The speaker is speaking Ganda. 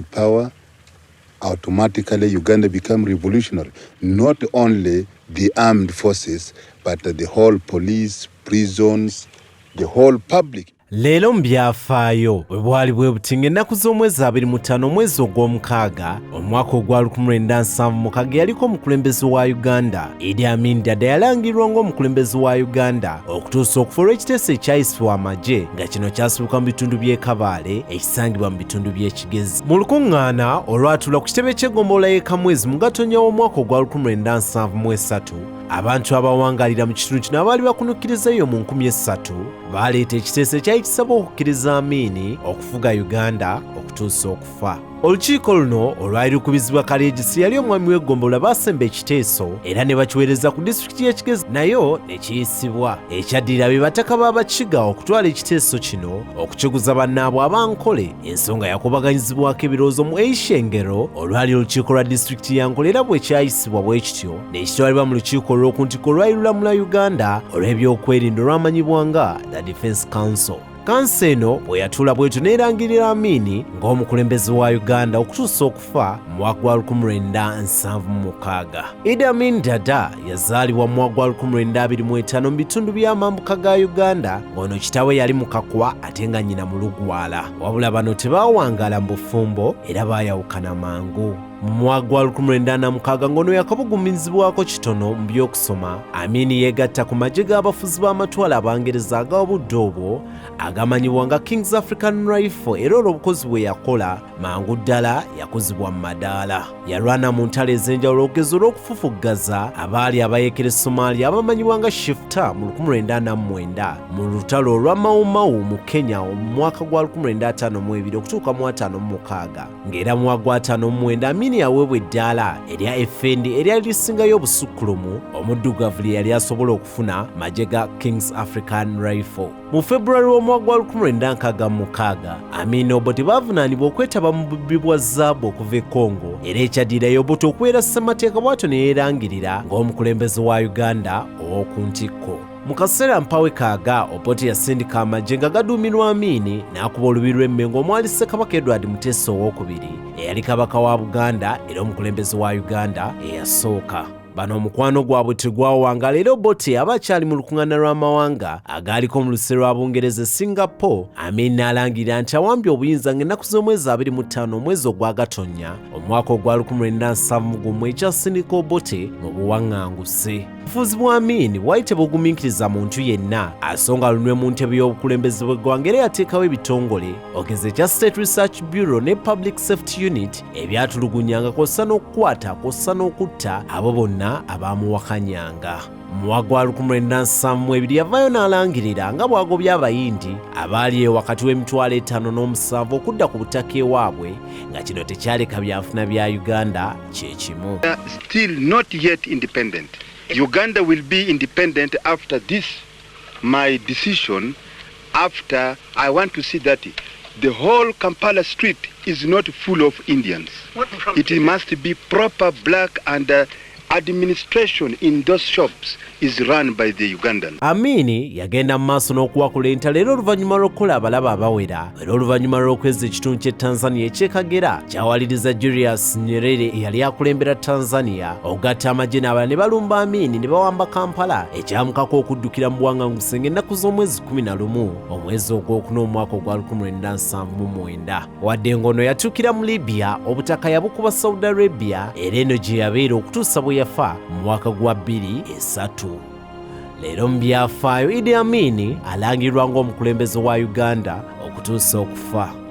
power, automatically Uganda become revolutionary. Not only the armed forces, but the whole police, prisons, the whole public. Lelo mbyafaayo bwe bwali bwe butinga ennaku z'omwezi 25 omwezi ogw'omukaaga omwaka ogwa 1976 yaliko omukulembeze wa Uganda Idi Amin Dada yalangirwa ng'omukulembeze wa Uganda okutuusa okufa olw'ekiteeso ekyayisibwa amagye nga kino kyasibuka mu bitundu by'e Kabale ekisangibwa mu bitundu by'e Kigezi. Mu lukuŋŋaana olwatuula ku kitebe ky'eggombolola y'e Kamwezi mu Gatonnya w'omwaka ogwa 1973 abantu abawangalira mu kitundu kino abaali bakunukkirizayo mu 3000 baleeta ekiteeso ekyali kisaba okukkiriza Amin okufuga Uganda okutuusa okufa. Olukiiko luno olwali lukubizibwa Kalegisi yali omwami w'eggombolola baasemba ekiteeso era ne bakiweereza ku disitulikiti y'e Kigezi nayo ne kiyisibwa. Ekyaddirira be bataka b'Abakiga okutwala ekiteeso kino okukiguza bannaabwe Abankole, ensonga yakubaganyizibwako ebirowoozo mu Eishengero olwali olukiiko lwa disitulikiti ya Nkole era bwe kyayisibwa bwe kityo ne kitwalibwa mu lukiiko olw'okuntiko olwali lulamula Uganda olw'ebyokwerinda olwamanyibwa nga The Defence Council. Kanso eno bwe yatuula bwetyo n'erangirira Amin ng'omukulembeze wa Uganda okutuusa okufa mu mwaka gwa 1976. Idi Amin Dada yazaalibwa mu mwaka gwa 1925 mu bitundu by'amambuka ga Uganda ng'ono kitaawe yali Mukakwa ate nga nnyina Mulugwala. Wabula bano tebaawangala mu bufumbo era baayawukana mangu. Mu mwaka gwa 1976 ng'ono yakabugumizibwako kitono mu by'okusoma, Amin yeegatta ku magye g'abafuzi b'amatwale Abangereza ag'obudde obwo agamanyibwa nga King's African Rifle era olw'obukozi bwe yakola mangu ddala yakuzibwa mu madaala. Yalwana mu ntalo ez'enjawulo okugeza olw'okufufuggaza abaali abayeekera Somalia abamanyibwa nga Shifta mu 1949 mu lutalo olwa Mau Mau mu Kenya mu mwaka gwa 1952 okutuuka mu 1956 ng'era mu mwaka gwa 1959 Amin yaweebwa eddaala erya FND eryali lisingayo obusukkulumu omuddugavu lye yali asobola okufuna magye ga King's African Rifle. Mu February w'omwaka gwa 1966 Amin Obote baavunaanibwa okwetaba mu bubbi bwa zaabu okuva e Congo era ekyaddirirayo Obote okubeera ssemateeka bw'atyo ne yeerangirira ng'omukulembeze wa Uganda ow'oku ntikko. Mu kaseera mpawe kaaga Obote yasindika amagye nga gaduumirwa Amin n'akuba olubi lw'Emmengo omwali Ssekabaka Edward Muteesa II eyali kabaka wa Buganda era omukulembeze wa Uganda eyasooka. Bano omukwano gwabwe tegwawangala era Obote aba akyali mu lukuŋŋaana lw'amawanga agaaliko mu luse lwa Bungereza Singapore. Amin n'alangirira nti awambye obuyinza ng'ennaku z'omwezi 25 omwezi ogwa Gatonnya omwaka ogwa 1971 ekyasindika Obote mu buwaŋŋanguse. Obufuzi bwa Amin bwali tebugumiikiriza muntu yenna asonga lunwe mu ntebe y'obukulembeze bw'eggwanga era yateekawo ebitongole okugeza ekya State Research Bureau ne Public Safety Unit ebyatulugunyanga kw'ossa n'okukwata kw'ossa n'okutta abo bonna abaamuwakanyanga. Mu mwaka gwa 1972 yavaayo n'alangirira nga bw'agobya Abayindi abaali wakati w'emitwalo 5 n'omusanvu okudda ku butaka ewaabwe nga kino tekyaleka byanfuna bya Uganda kye kimu. Still not yet independent. Uganda will be independent after this, my decision, after I want to see that the whole Kampala street is not full of Indians. It must be proper black and administration in those shops is run by the Ugandans. Amin yagenda mu maaso n'okuwakula entalo era oluvannyuma lw'okukola abalaba abawera era oluvannyuma lw'okweza ekitundu ky'e Tanzania eky'Ekagera kyawaliriza Julius Nyerere eyali akulembera Tanzania okugatta amagye n'abalala ne balumba Amin ne bawamba Kampala ekyamukako okuddukira mu buwaŋŋanguse ng'ennaku z'omwezi 11 omwezi ogwokuna omwaka ogwa 1979 wadde ng'ono yatuukira mu Libya obutaka yabukuba Saudi Arabia era eno gye yabeera okutuusa bwe yafa mu mwaka gwa 2003. Leero mu byafaayo Idi Amin alangirwa ng'omukulembeze wa Uganda okutuusa okufa.